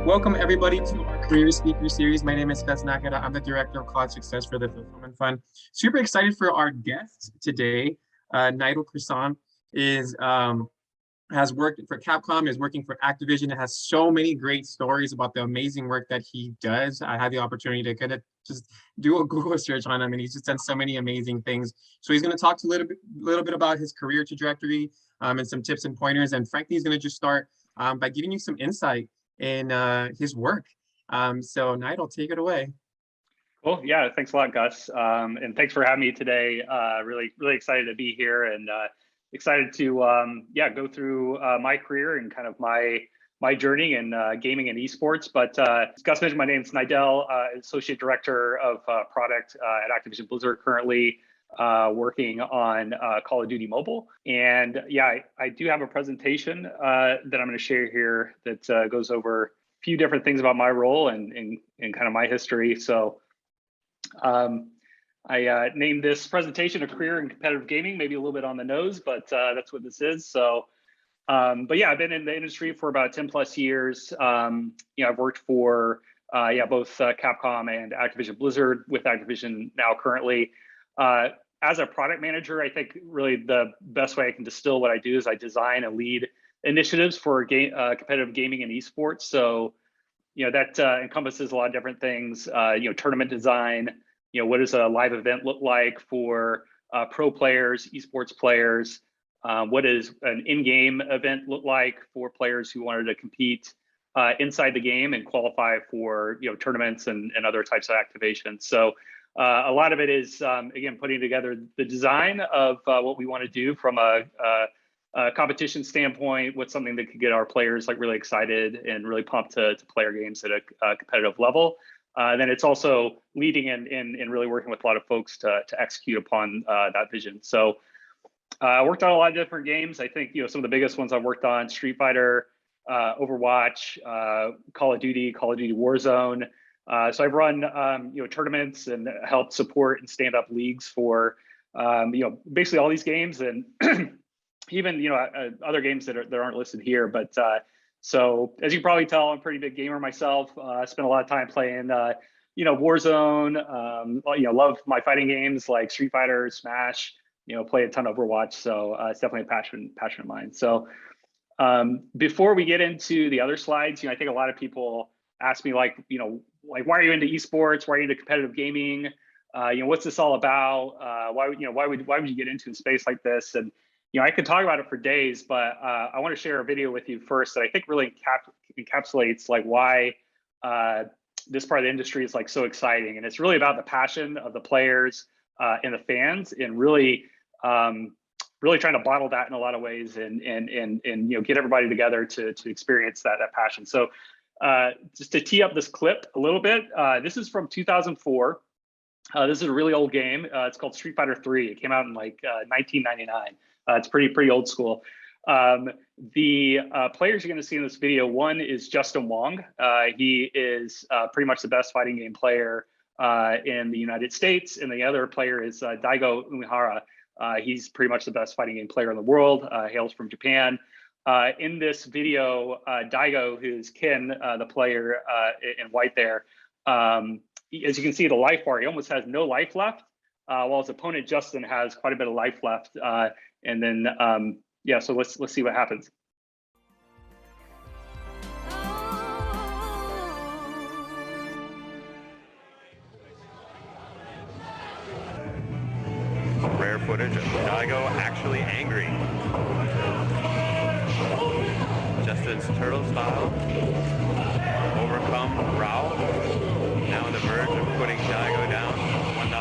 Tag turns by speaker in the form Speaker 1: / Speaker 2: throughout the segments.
Speaker 1: Welcome everybody to our Career Speaker Series. My name is Fez Nakada. I'm the Director of College Success for the Fulfillment Fund. Super excited for our guest today. Neidel Crisan has worked for Capcom, is working for Activision, and has so many great stories about the amazing work that he does. I had the opportunity to kind of just do a Google search on him, and he's just done so many amazing things. So he's going to talk a little bit about his career trajectory and some tips and pointers. And frankly, he's going to just start by giving you some insight in his work. So Neidel, take it away.
Speaker 2: Cool. Yeah, thanks a lot, Gus. And thanks for having me today. Really excited to be here and excited to go through my career and kind of my journey in gaming and esports. But as Gus mentioned, my name is Neidel, Associate Director of Product at Activision Blizzard, currently working on Call of Duty Mobile. And yeah, I do have a presentation that I'm going to share here that goes over a few different things about my role and kind of my history. So I named this presentation A Career in Competitive Gaming, maybe a little bit on the nose, but that's what this is. So, but yeah, I've been in the industry for about 10 plus years. I've worked for both Capcom and Activision Blizzard, with Activision now currently. As a product manager, I think really the best way I can distill what I do is I design and lead initiatives for competitive gaming and esports. So, that encompasses a lot of different things. Tournament design. What does a live event look like for pro players, esports players? What does an in-game event look like for players who wanted to compete inside the game and qualify for tournaments and other types of activations? So a lot of it is again putting together the design of what we want to do from a competition standpoint. What's something that could get our players like really excited and really pumped to play our games at a competitive level. Then it's also leading and really working with a lot of folks to execute upon that vision. So I worked on a lot of different games. I think some of the biggest ones I've worked on: Street Fighter, Overwatch, Call of Duty Warzone. So I've run tournaments and helped support and stand up leagues for basically all these games, and even other games that aren't listed here. But so as you can probably tell, I'm a pretty big gamer myself. I spend a lot of time playing Warzone. Love my fighting games like Street Fighter, Smash. Play a ton of Overwatch. So it's definitely a passion of mine. So before we get into the other slides, I think a lot of people ask me like why are you into esports? Why are you into competitive gaming? What's this all about? Why would you get into a space like this? And I could talk about it for days, but I want to share a video with you first that I think really encapsulates like why this part of the industry is like so exciting. And it's really about the passion of the players and the fans, and really trying to bottle that in a lot of ways, and get everybody together to experience that passion. So just to tee up this clip a little bit, this is from 2004. This is a really old game. It's called Street Fighter 3. It came out in like 1999. It's pretty old school. The players you're going to see in this video, one is Justin Wong. He is pretty much the best fighting game player in the United States, and the other player is Daigo Umihara. He's pretty much the best fighting game player in the world. Hails from Japan. In this video, Daigo, who's Ken, the player in white there, as you can see the life bar, he almost has no life left, while his opponent Justin has quite a bit of life left. And then, so let's see what happens.
Speaker 3: Rare footage of Daigo actually angry. Justin's turtle style, overcome Rao, now on the verge of putting Daigo down 1-0.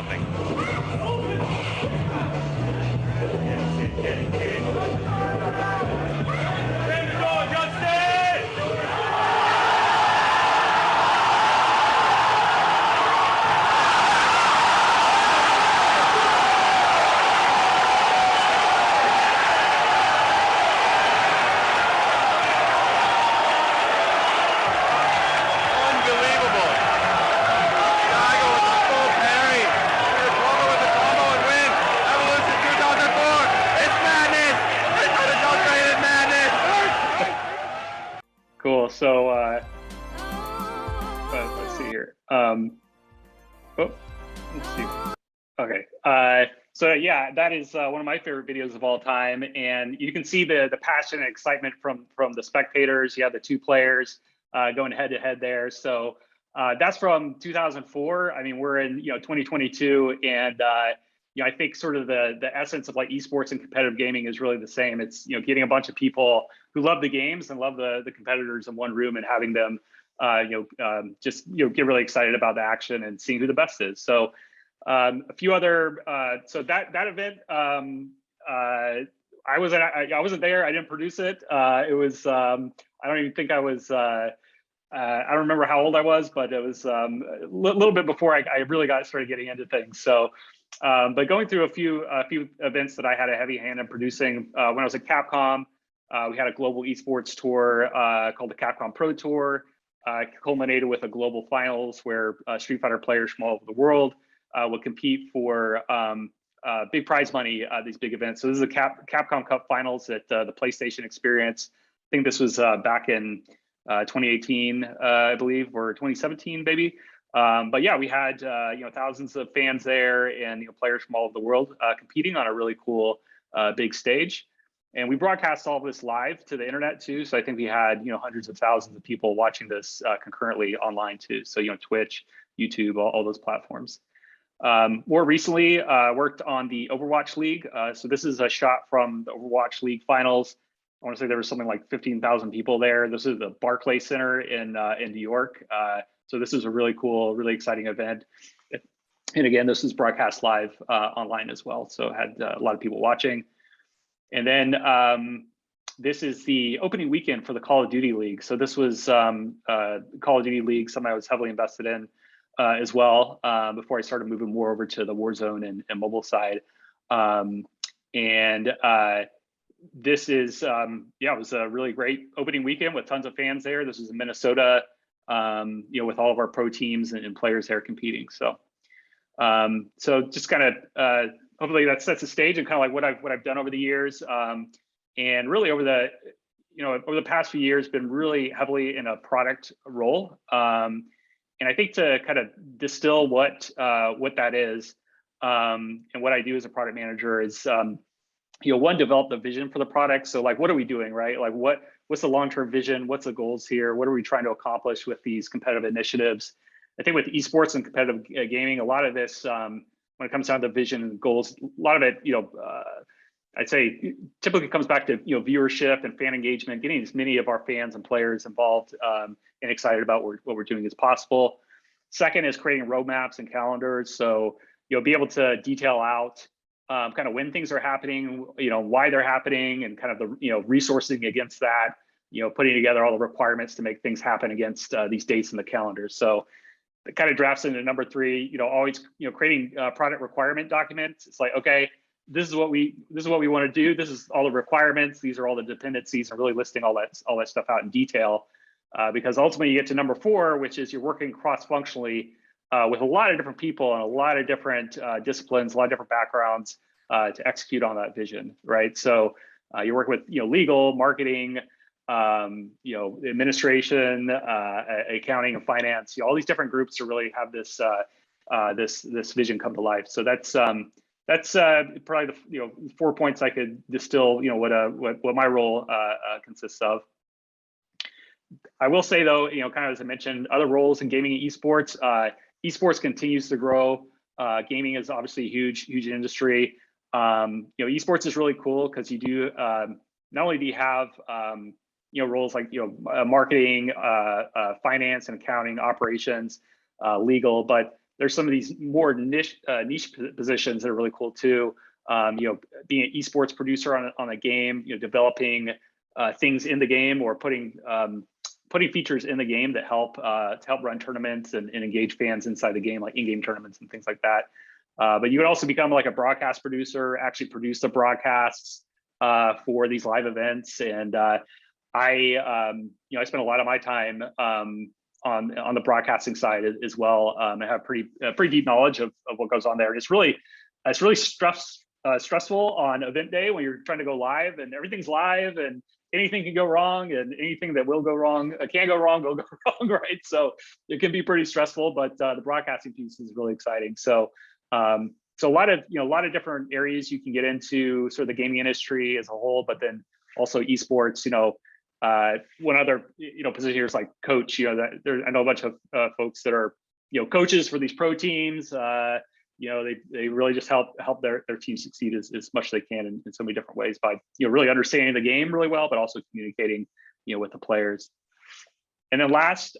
Speaker 3: Unbelievable. Daigo with a full parry.
Speaker 2: Oh, let's see. Okay. So yeah, that is one of my favorite videos of all time, and you can see the passion and excitement from the spectators. You have the two players going head to head there. So that's from 2004. I mean, we're in 2022, and I think sort of the essence of like esports and competitive gaming is really the same. It's getting a bunch of people who love the games and love the competitors in one room and having them just get really excited about the action and seeing who the best is. So a few other so that event I wasn't there. I didn't produce it. It was I don't even think I was I don't remember how old I was, but it was a little bit before I really started getting into things. So but going through a few events that I had a heavy hand in producing when I was at Capcom. We had a global esports tour called the Capcom Pro Tour. Culminated with a global finals where Street Fighter players from all over the world would compete for big prize money at these big events. So this is a Capcom Cup finals at the PlayStation Experience. I think this was back in 2018, I believe, or 2017, maybe. But yeah, we had thousands of fans there and players from all over the world competing on a really cool big stage. And we broadcast all of this live to the internet too. So I think we had hundreds of thousands of people watching this concurrently online too. So Twitch, YouTube, all those platforms. More recently, worked on the Overwatch League. So this is a shot from the Overwatch League finals. I want to say there was something like 15,000 people there. This is the Barclays Center in New York. So this is a really cool, really exciting event. And again, this is broadcast live online as well. So had a lot of people watching. And then this is the opening weekend for the Call of Duty League. So this was Call of Duty League, something I was heavily invested in as well before I started moving more over to the Warzone and mobile side. This is, it was a really great opening weekend with tons of fans there. This is in Minnesota, with all of our pro teams and players there competing. So, just kind of, hopefully that sets the stage and kind of like what I've done over the years. And really over the past few years, been really heavily in a product role. And I think to kind of distill what that is, and what I do as a product manager is, one, develop the vision for the product. So like, what are we doing, right? Like what's the long-term vision? What's the goals here? What are we trying to accomplish with these competitive initiatives? I think with esports and competitive gaming, a lot of this, when it comes down to vision and goals, a lot of it, I'd say typically comes back to, viewership and fan engagement, getting as many of our fans and players involved and excited about what we're doing as possible. Second is creating roadmaps and calendars. So, be able to detail out kind of when things are happening, why they're happening, and kind of the, resourcing against that, putting together all the requirements to make things happen against these dates in the calendar. So it kind of drafts into number three, always, creating product requirement documents. It's like, okay, this is what we want to do. This is all the requirements. These are all the dependencies, and really listing all that stuff out in detail. Because ultimately you get to number four, which is you're working cross-functionally with a lot of different people and a lot of different disciplines, a lot of different backgrounds to execute on that vision, right? So you're working with legal, marketing, administration, accounting, and finance. All these different groups to really have this this vision come to life. So that's probably the 4 points I could distill. What my role consists of. I will say though, kind of as I mentioned, other roles in gaming and esports. Esports continues to grow. Gaming is obviously a huge industry. Esports is really cool because you do not only do you have roles like marketing, finance and accounting, operations, legal, but there's some of these more niche positions that are really cool too. Being an esports producer on a game, developing things in the game, or putting features in the game that help to help run tournaments and engage fans inside the game, like in-game tournaments and things like that. But you would also become like a broadcast producer, actually produce the broadcasts for these live events. And I spend a lot of my time on the broadcasting side as well. I have pretty deep knowledge of what goes on there. And it's really stressful on event day when you're trying to go live and everything's live and anything can go wrong, and anything that will go wrong can go wrong, will go wrong, right? So it can be pretty stressful, but the broadcasting piece is really exciting. So so a lot of a lot of different areas you can get into, sort of the gaming industry as a whole, but then also esports. One other position here is like coach. I know a bunch of folks that are coaches for these pro teams. They really just help their team succeed as much as they can in so many different ways by really understanding the game really well, but also communicating with the players. And then last,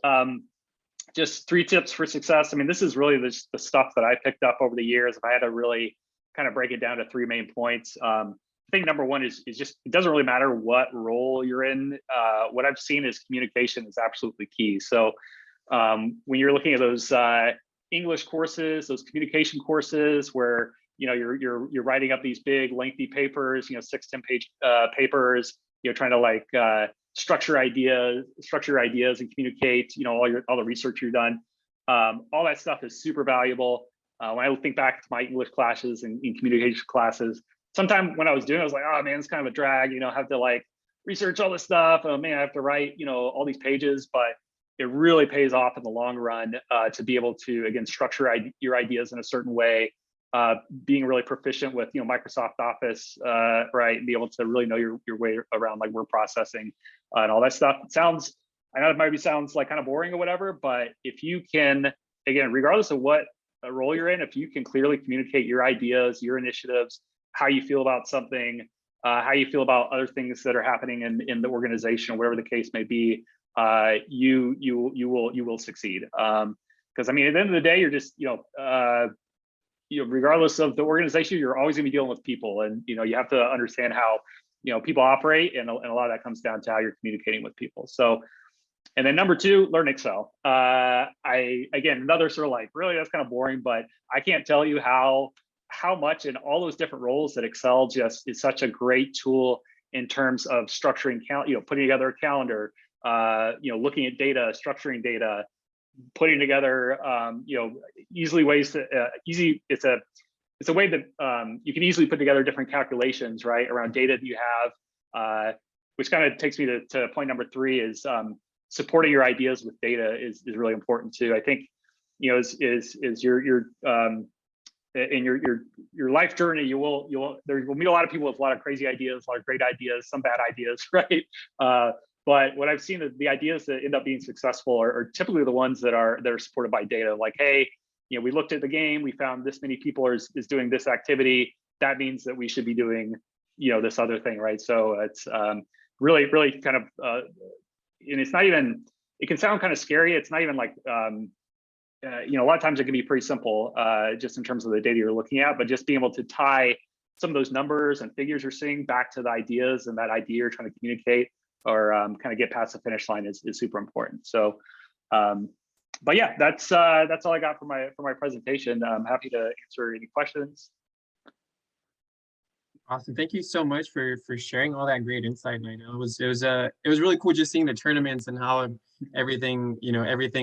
Speaker 2: just 3 tips for success. I mean, this is really the stuff that I picked up over the years. If I had to really kind of break it down to 3 main points, I think number one is just, it doesn't really matter what role you're in. What I've seen is communication is absolutely key. So when you're looking at those English courses, those communication courses where you're writing up these big lengthy papers, 6-10 page papers, trying to like structure your ideas and communicate all the research you've done. All that stuff is super valuable. When I think back to my English classes and communication classes, sometimes when I was doing it, I was like, oh man, it's kind of a drag, have to like research all this stuff. Oh man, I have to write all these pages, but it really pays off in the long run to be able to, again, structure your ideas in a certain way, being really proficient with Microsoft Office, right, and be able to really know your way around like word processing and all that stuff. I know it maybe sounds like kind of boring or whatever, but if you can, again, regardless of what role you're in, if you can clearly communicate your ideas, your initiatives, how you feel about something, how you feel about other things that are happening in the organization, or whatever the case may be, you will succeed. Because I mean, at the end of the day, you're just regardless of the organization, you're always going to be dealing with people, and you have to understand how people operate, and a lot of that comes down to how you're communicating with people. So, and then number 2, learn Excel. Again, another sort of like, really, that's kind of boring, but I can't tell you how much in all those different roles that Excel just is such a great tool in terms of structuring, putting together a calendar, looking at data, structuring data, putting together, easily ways to it's a way that you can easily put together different calculations, right, around data that you have, which kind of takes me to point number 3 is supporting your ideas with data is really important too. I think, is your in your life journey, you will meet a lot of people with a lot of crazy ideas, a lot of great ideas, some bad ideas, right? But what I've seen is the ideas that end up being successful are typically the ones that are supported by data. Like, hey, we looked at the game, we found this many people is doing this activity. That means that we should be doing, this other thing, right? So it's really, really kind of, and it's not even. It can sound kind of scary. It's not even like, a lot of times it can be pretty simple, just in terms of the data you're looking at. But just being able to tie some of those numbers and figures you're seeing back to the ideas and that idea you're trying to communicate, or kind of get past the finish line is super important. So, but yeah, that's all I got for my presentation. I'm happy to answer any questions.
Speaker 1: Awesome. Thank you so much for sharing all that great insight. I know it was really cool just seeing the tournaments and how everything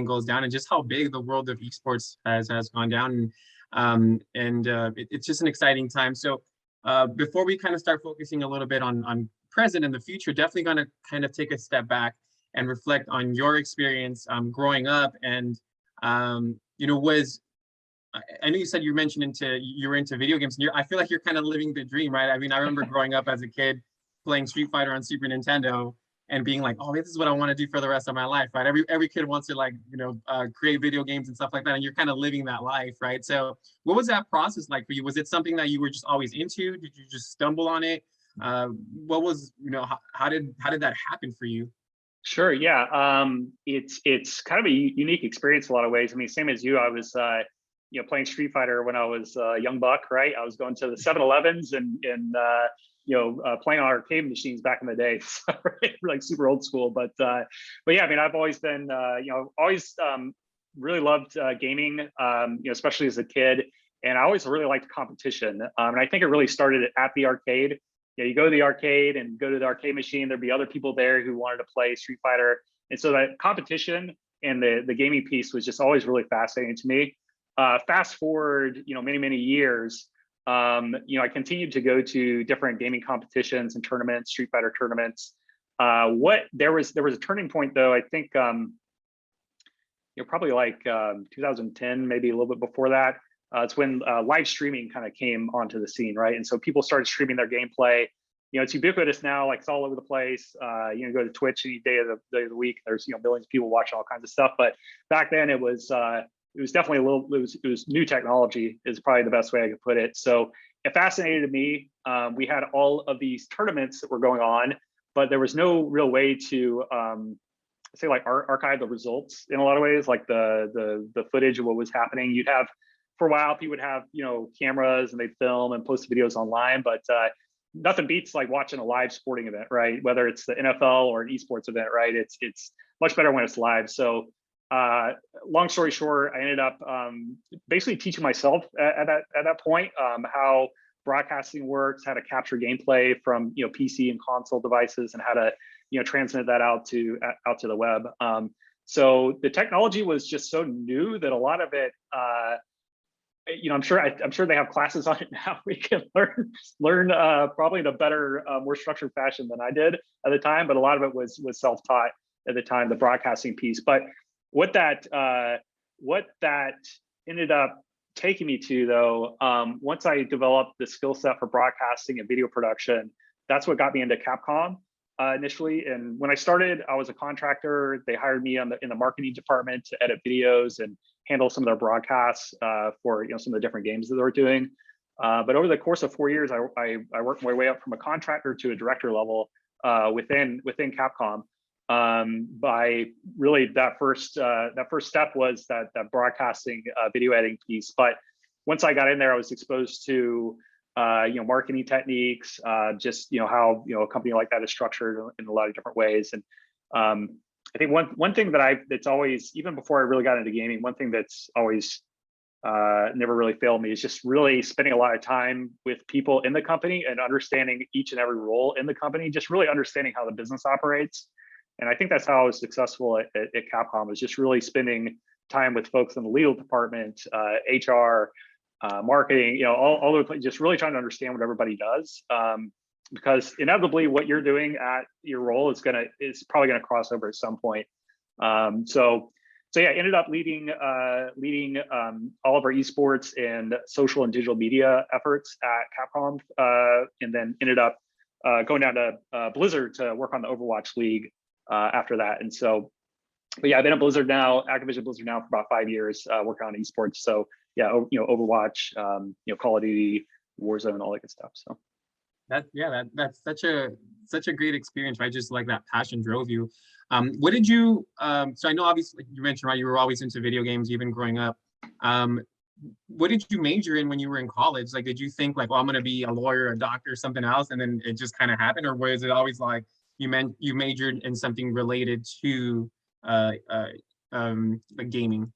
Speaker 1: goes down, and just how big the world of esports has gone down. It's just an exciting time. So before we kind of start focusing a little bit on present and the future, definitely going to kind of take a step back and reflect on your experience growing up, and I know you said you were into video games, and I feel like you're kind of living the dream, right? I mean, I remember growing up as a kid playing Street Fighter on Super Nintendo and being like, oh, this is what I want to do for the rest of my life, right? Every kid wants to create video games and stuff like that, and you're kind of living that life, right? So what was that process like for you? Was it something that you were just always into? Did you just stumble on it? What was, how did that happen for you?
Speaker 2: Sure, yeah. It's kind of a unique experience in a lot of ways. I mean, same as you, I was playing Street Fighter when I was a young buck, right? I was going to the 7-Elevens and playing on arcade machines back in the day, so, right? Like super old school. But yeah, I mean, I've always been, really loved gaming, especially as a kid, and I always really liked competition. And I think it really started at the arcade. You go to the arcade and go to the arcade machine, there'd be other people there who wanted to play Street Fighter, and so that competition and the gaming piece was just always really fascinating to me. Fast forward, many years, I continued to go to different gaming competitions and tournaments, Street Fighter tournaments. There was a turning point though. I think probably like 2010, maybe a little bit before that. It's when live streaming kind of came onto the scene, right? And so people started streaming their gameplay. It's ubiquitous now, like it's all over the place. Go to Twitch any day of the week. There's millions of people watching all kinds of stuff. But back then it was definitely it was new technology is probably the best way I could put it. So it fascinated me. We had all of these tournaments that were going on, but there was no real way to say like archive the results in a lot of ways, like the footage of what was happening. You'd have, for a while, people would have cameras and they'd film and post videos online, but nothing beats like watching a live sporting event, right? Whether it's the NFL or an esports event, right? It's much better when it's live. So long story short, I ended up basically teaching myself at that point how broadcasting works, how to capture gameplay from PC and console devices, and how to transmit that out to the web. So the technology was just so new that a lot of it, I'm sure they have classes on it now. We can learn probably in a better, more structured fashion than I did at the time. But a lot of it was self-taught at the time, the broadcasting piece. But what that ended up taking me to, though, once I developed the skill set for broadcasting and video production, that's what got me into Capcom initially. And when I started, I was a contractor. They hired me in the marketing department to edit videos and handle some of their broadcasts for some of the different games that they were doing. But over the course of 4 years, I worked my way up from a contractor to a director level within Capcom. By really that first step was that broadcasting video editing piece. But once I got in there, I was exposed to marketing techniques, just how a company like that is structured in a lot of different ways. And I think one thing that's always, even before I really got into gaming, one thing that's always never really failed me is just really spending a lot of time with people in the company and understanding each and every role in the company, just really understanding how the business operates. And I think that's how I was successful at Capcom, is just really spending time with folks in the legal department, HR, marketing, all the places, just really trying to understand what everybody does. Because inevitably what you're doing at your role is probably gonna cross over at some point. So yeah, I ended up leading all of our esports and social and digital media efforts at Capcom, and then ended up going down to Blizzard to work on the Overwatch League after that. And so, but yeah, I've been at Blizzard now, Activision Blizzard now for about 5 years, working on esports. So yeah, Overwatch, Call of Duty, Warzone, all that good stuff. So
Speaker 1: that's such a great experience, right? Just like that passion drove you. What did you so I know obviously you mentioned, right, you were always into video games even growing up. What did you major in when you were in college? Like, did you think like, well, I'm going to be a lawyer, a doctor, something else, and then it just kind of happened? Or was it always like you majored in something related to like gaming?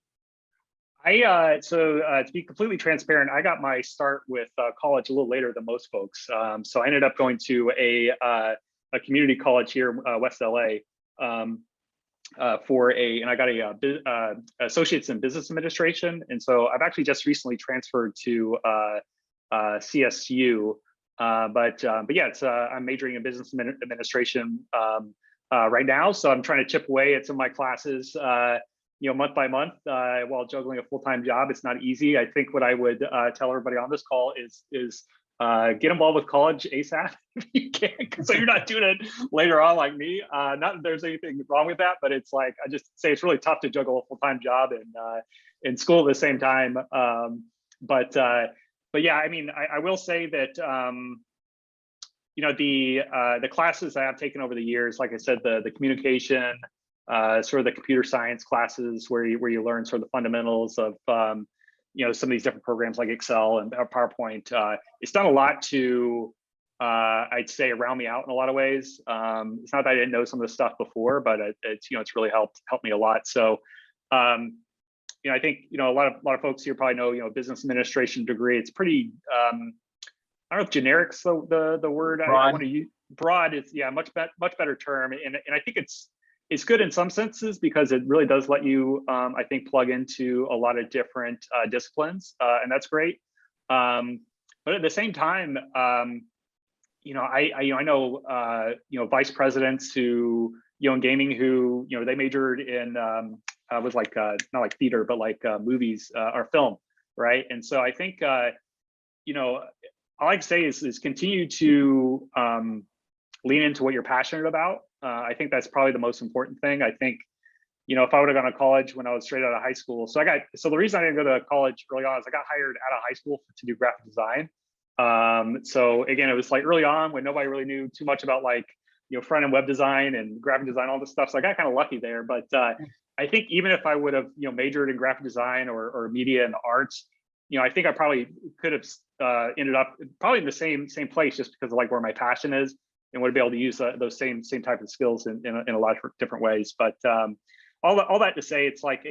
Speaker 2: To be completely transparent, I got my start with college a little later than most folks. So I ended up going to a community college here, West LA, and I got a associates in business administration. And so I've actually just recently transferred to CSU. But yeah, I'm majoring in business administration right now. So I'm trying to chip away at some of my classes, month by month, while juggling a full-time job. It's not easy. I think what I would tell everybody on this call is get involved with college ASAP if you can, so you're not doing it later on like me. Not that there's anything wrong with that, but it's like, I just say it's really tough to juggle a full-time job and school at the same time. But yeah, I mean, I will say that the classes I have taken over the years, like I said, the communication, sort of the computer science classes where you learn sort of the fundamentals of some of these different programs like Excel and PowerPoint. It's done a lot to I'd say round me out in a lot of ways. It's not that I didn't know some of the stuff before, but it's really helped me a lot. So I think a lot of folks here probably know business administration degree. It's pretty I don't know if generic's the word I want to use. Broad is, yeah, much better term, and I think it's good in some senses because it really does let you I think plug into a lot of different disciplines, and that's great. But at the same time, I know vice presidents who in gaming who they majored in was like not like theater but like movies or film, right? And so I think all I can say is continue to lean into what you're passionate about. I think that's probably the most important thing. I think if I would have gone to college when I was straight out of high school, so the reason I didn't go to college early on is I got hired out of high school to do graphic design. So again, it was like early on when nobody really knew too much about like, front end web design and graphic design, all this stuff. So I got kind of lucky there. But I think even if I would have, majored in graphic design or media and arts, I think I probably could have ended up probably in the same place just because of like where my passion is and would be able to use those same type of skills in a lot of different ways. But all that to say, it's like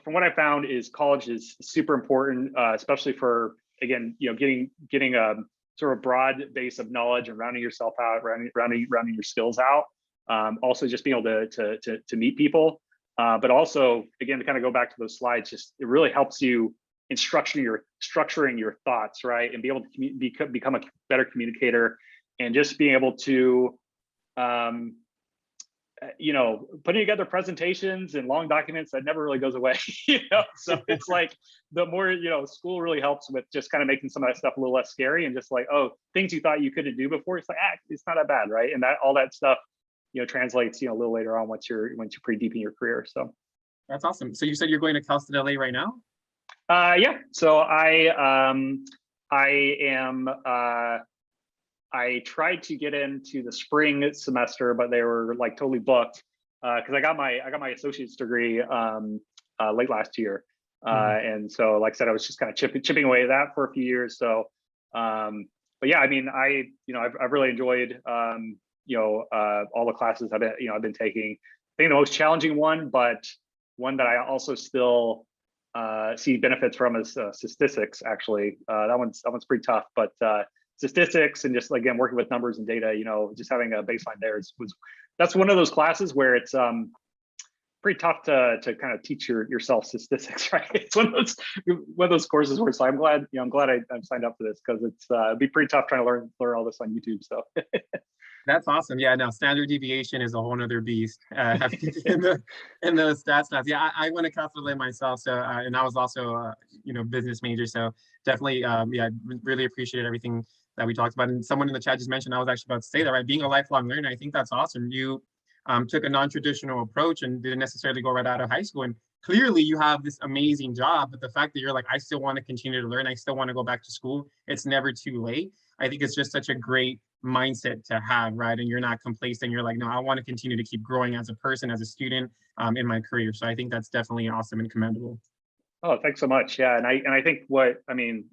Speaker 2: from what I found is college is super important, especially for, again, getting a sort of broad base of knowledge and rounding yourself out, rounding your skills out. Also just being able to meet people, but also again, to kind of go back to those slides, just it really helps you in structuring your thoughts, right? And be able to become a better communicator and just being able to, putting together presentations and long documents that never really goes away. So it's like the more school really helps with just kind of making some of that stuff a little less scary and just like, oh, things you thought you couldn't do before, it's like it's not that bad, right? And that all that stuff translates a little later on once you're pretty deep in your career. So
Speaker 1: That's awesome. So you said you're going to Cal State LA right now?
Speaker 2: Yeah. So I am. I tried to get into the spring semester, but they were like totally booked because I got my associate's degree late last year, and so like I said, I was just kind of chipping away at that for a few years. So, but yeah, I mean, I've really enjoyed all the classes I've been taking. I think the most challenging one, but one that I also still see benefits from is statistics. Actually, that one's pretty tough, but statistics and just again working with numbers and data, just having a baseline there that's one of those classes where it's pretty tough to kind of teach yourself statistics, right? It's one of those courses where it's like, I'm glad I signed up for this because it'd be pretty tough trying to learn all this on YouTube. So
Speaker 1: That's awesome. Yeah, no, standard deviation is a whole nother beast in the stats. Yeah, I went to Cal State LA myself, so and I was also business major, so definitely yeah, really appreciate everything that we talked about. And someone in the chat just mentioned, I was actually about to say that, right? Being a lifelong learner, I think that's awesome. You took a non-traditional approach and didn't necessarily go right out of high school. And clearly you have this amazing job, but the fact that you're like, I still want to continue to learn, I still want to go back to school, it's never too late. I think it's just such a great mindset to have, right? And you're not complacent. You're like, no, I want to continue to keep growing as a person, as a student in my career. So I think that's definitely awesome and commendable.
Speaker 2: Oh, thanks so much. Yeah, and I think what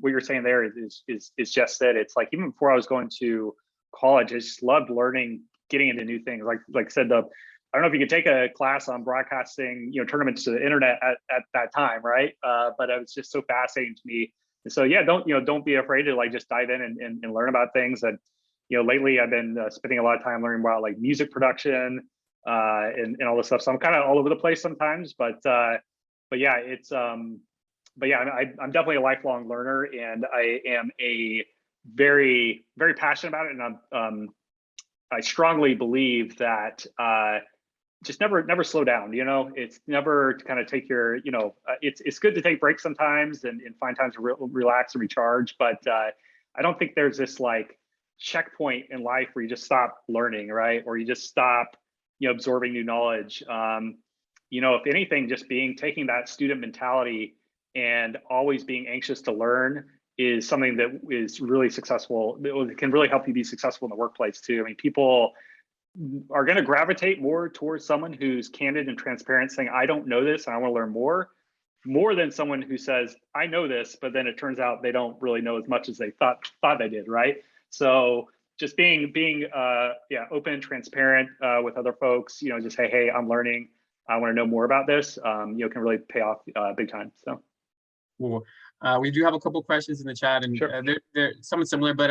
Speaker 2: you're saying there is just that it's like even before I was going to college, I just loved learning, getting into new things. Like I said, I don't know if you could take a class on broadcasting, tournaments to the internet at that time, right? But it was just so fascinating to me. And so yeah, don't be afraid to like just dive in and learn about things. And lately I've been spending a lot of time learning about like music production and all this stuff. So I'm kind of all over the place sometimes, but yeah, it's but yeah, I'm definitely a lifelong learner, and I am a very, very passionate about it. And I strongly believe that just never slow down. It's never to kind of take your, it's good to take breaks sometimes and find time to relax and recharge. But I don't think there's this like checkpoint in life where you just stop learning, right? Or you just stop, absorbing new knowledge. If anything, just taking that student mentality and always being anxious to learn is something that is really successful. It can really help you be successful in the workplace too. I mean, people are going to gravitate more towards someone who's candid and transparent, saying, I don't know this and I want to learn more than someone who says, I know this, but then it turns out they don't really know as much as they thought they did, right? So just being open, transparent with other folks, just say, hey, I'm learning, I want to know more about this, can really pay off big time. So
Speaker 1: cool. We do have a couple questions in the chat, and
Speaker 2: sure.
Speaker 1: They're somewhat similar, but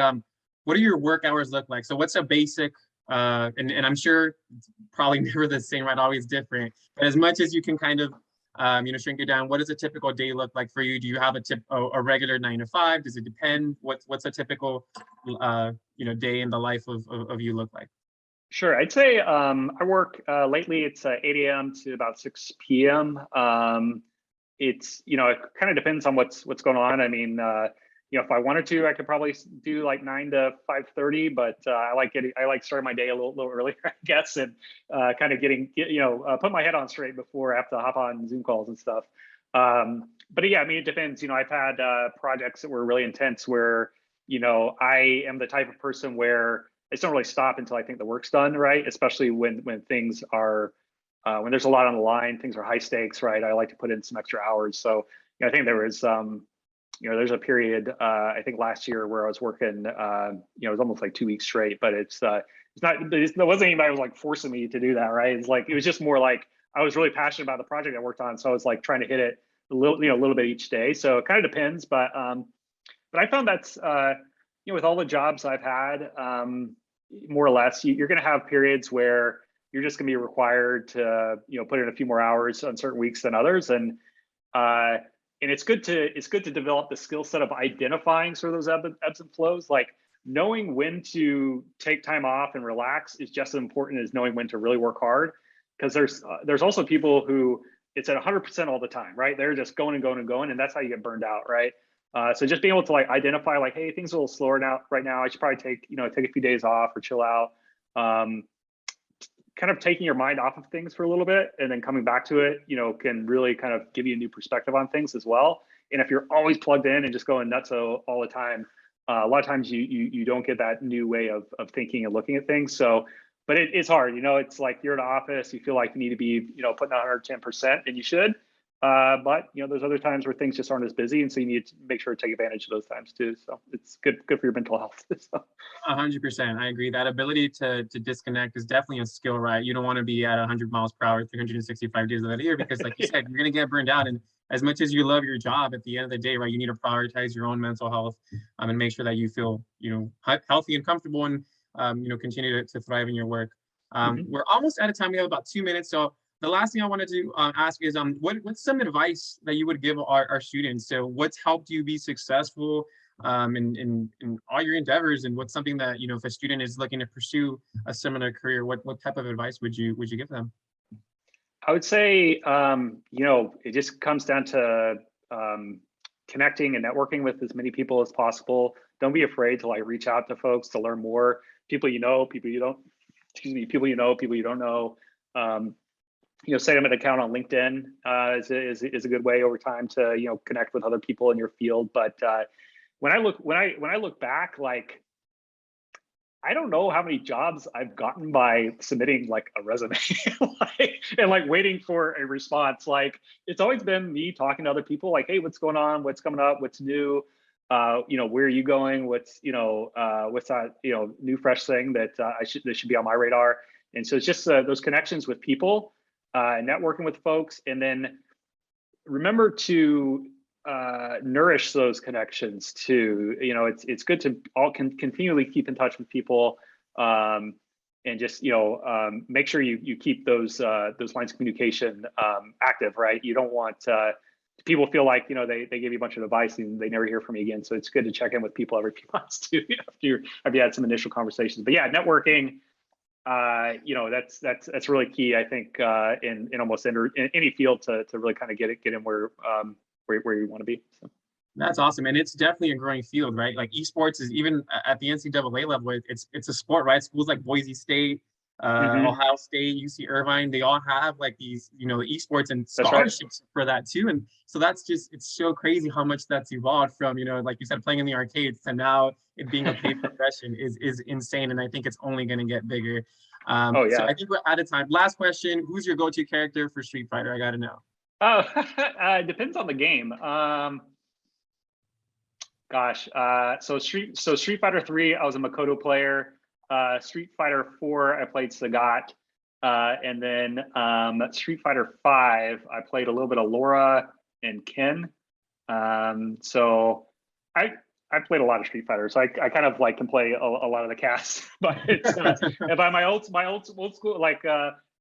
Speaker 1: what do your work hours look like? So what's a basic, and I'm sure it's probably never the same, right? Always different, but as much as you can kind of shrink it down. What does a typical day look like for you? Do you have a regular 9 to 5? Does it depend? What's a typical day in the life of you look like?
Speaker 2: Sure. I'd say I work lately. It's 8 a.m. to about 6 p.m. It's it kind of depends on what's going on. I mean, if I wanted to, I could probably do like 9 to 5:30, but I like starting my day a little earlier, I guess, and kind of put my head on straight before I have to hop on Zoom calls and stuff. But yeah, I mean, it depends. I've had projects that were really intense where I am the type of person where I just don't really stop until I think the work's done, right? Especially when things are when there's a lot on the line, things are high stakes, right? I like to put in some extra hours. So I think there was there's a period I think last year where I was working it was almost like 2 weeks straight, but it wasn't anybody was like forcing me to do that, right? It was just more like I was really passionate about the project I worked on, so I was like trying to hit it a little bit each day. So it kind of depends, but I found that's with all the jobs I've had, more or less, you're going to have periods where you're just going to be required to put in a few more hours on certain weeks than others, and it's good to develop the skill set of identifying sort of those ebbs and flows. Like knowing when to take time off and relax is just as important as knowing when to really work hard, because there's also people who it's at 100% all the time, right? They're just going and going and going, and that's how you get burned out, right? So just being able to like identify like, hey, things are a little slower right now. I should probably take a few days off or chill out. Kind of taking your mind off of things for a little bit and then coming back to it, can really kind of give you a new perspective on things as well. And if you're always plugged in and just going nuts all the time, a lot of times you don't get that new way of thinking and looking at things. So, but it's hard, it's like you're in an office, you feel like you need to be, putting out 110%, and you should. But there's other times where things just aren't as busy, and so you need to make sure to take advantage of those times too. So it's good for your mental health.
Speaker 1: 100%, I agree. That ability to disconnect is definitely a skill, right? You don't want to be at 100 miles per hour 365 days of the year, because like you said, you're going to get burned out. And as much as you love your job, at the end of the day, right, you need to prioritize your own mental health, and make sure that you feel healthy and comfortable, and continue to thrive in your work. We're almost out of time. We have about 2 minutes, so the last thing I wanted to ask is, what's some advice that you would give our students? So what's helped you be successful in all your endeavors, and what's something that, if a student is looking to pursue a similar career, what type of advice would you give them?
Speaker 2: I would say, it just comes down to connecting and networking with as many people as possible. Don't be afraid to like reach out to folks to learn more. People people you don't know. Setting up an account on LinkedIn is a good way over time to connect with other people in your field. But when I look back, like I don't know how many jobs I've gotten by submitting like a resume and like waiting for a response. Like it's always been me talking to other people, like, hey, what's going on? What's coming up? What's new? Where are you going? What's that new fresh thing that that should be on my radar? And so it's just those connections with people. Networking with folks, and then remember to nourish those connections too. It's good to continually keep in touch with people, and just make sure you keep those lines of communication active, right? You don't want people feel like they give you a bunch of advice and they never hear from you again. So it's good to check in with people every few months too, after you had some initial conversations. But yeah, networking. That's really key, I think, in almost in any field to really kind of get in where you want to be. So.
Speaker 1: That's awesome, and it's definitely a growing field, right? Like esports is, even at the NCAA level, it's a sport, right? Schools like Boise State, Ohio State, UC Irvine, they all have like these, esports and scholarships for that too. And so it's so crazy how much that's evolved from, like you said, playing in the arcades to now it being a paid profession is insane. And I think it's only going to get bigger. So I think we're out of time. Last question: who's your go-to character for Street Fighter? I got to know.
Speaker 2: Oh, it depends on the game. So Street Fighter 3, I was a Makoto player. Street Fighter 4, I played Sagat. And then Street Fighter 5, I played a little bit of Laura and Ken. So I played a lot of Street Fighter, so I kind of like can play a lot of the cast. But it's, if I my old school, like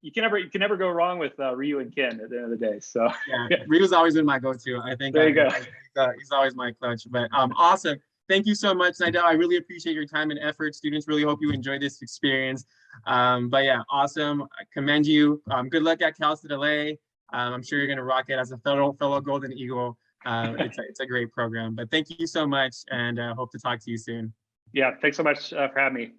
Speaker 2: you can never go wrong with Ryu and Ken at the end of the day. So
Speaker 1: Yeah, Ryu's always been my go-to. I think
Speaker 2: there you go.
Speaker 1: He's always my clutch. But awesome. Thank you so much, Neidel. I really appreciate your time and effort. Students really hope you enjoy this experience. But yeah, awesome. I commend you. Good luck at Cal State LA. I'm sure you're going to rock it as a fellow Golden Eagle. It's a great program. But thank you so much, and hope to talk to you soon.
Speaker 2: Yeah, thanks so much for having me.